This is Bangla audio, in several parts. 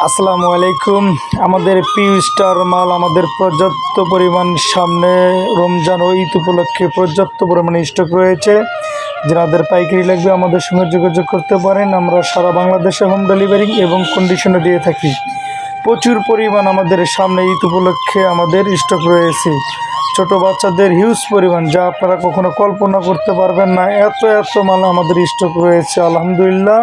আসসালামু আলাইকুম। আমাদের পিউ স্টার মাল আমাদের পর্যাপ্ত পরিমাণ সামনে রমজান ও ঈদ উপলক্ষে পর্যাপ্ত পরিমাণে স্টক রয়েছে। যাদের পাইকারি লাগবে আমাদের সঙ্গে যোগাযোগ করতে পারেন। আমরা সারা বাংলাদেশে হোম ডেলিভারি এবং কন্ডিশনে দিয়ে থাকি। প্রচুর পরিমাণ আমাদের সামনে ঈদ উপলক্ষে আমাদের স্টক রয়েছে। ছোট বাচ্চাদের হিউজ পরিমাণ, যা আপনারা কখনো কল্পনা করতে পারবেন না, এত মাল আমাদের স্টক রয়েছে। আলহামদুলিল্লাহ,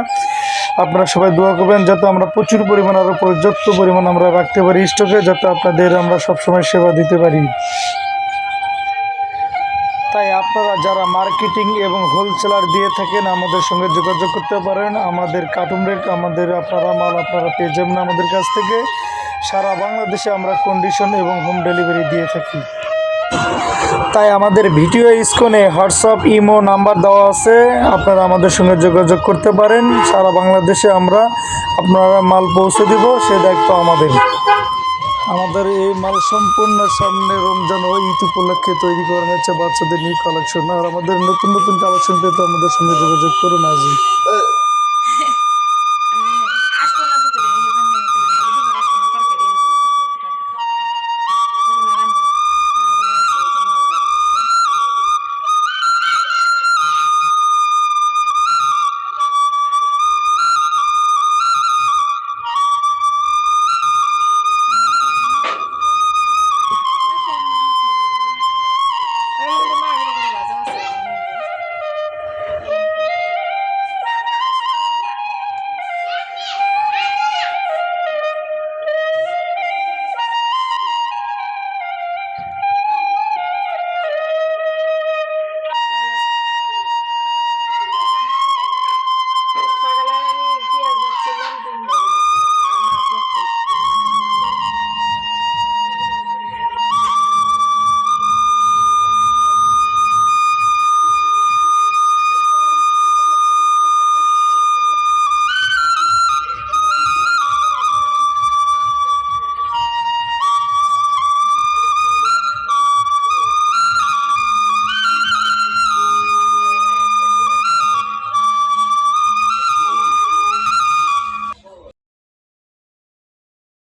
আপনারা সবাই দোয়া করবেন যাতে আমরা প্রচুর পরিমাণ আরও পর্যাপ্ত পরিমাণ আমরা রাখতে পারি স্টকে, যাতে আপনাদের আমরা সবসময় সেবা দিতে পারি। তাই আপনারা যারা মার্কেটিং এবং হোলসেলার দিয়ে থাকেন আমাদের সঙ্গে যোগাযোগ করতে পারেন। আমাদের কার্টুন রেট আপনারা মাল পেয়ে যাবেন আমাদের কাছ থেকে। সারা বাংলাদেশে আমরা কন্ডিশন এবং হোম ডেলিভারি দিয়ে থাকি। তাই আমাদের ভিডিও স্ক্রিনে হোয়াটসঅ্যাপ ইমো নাম্বার দেওয়া আছে, আপনারা আমাদের সঙ্গে যোগাযোগ করতে পারেন। সারা বাংলাদেশে আমরা আপনারা মাল পৌঁছে দেব, সে দায়িত্ব আমাদের। আমাদের এই মাল সম্পূর্ণ সামনে রমজান ও ঈদ উপলক্ষে তৈরি করা হয়েছে বাচ্চাদের নিউ কালেকশন। আর আমাদের নতুন কালেকশন পেতে আমাদের সঙ্গে যোগাযোগ করুন আজই।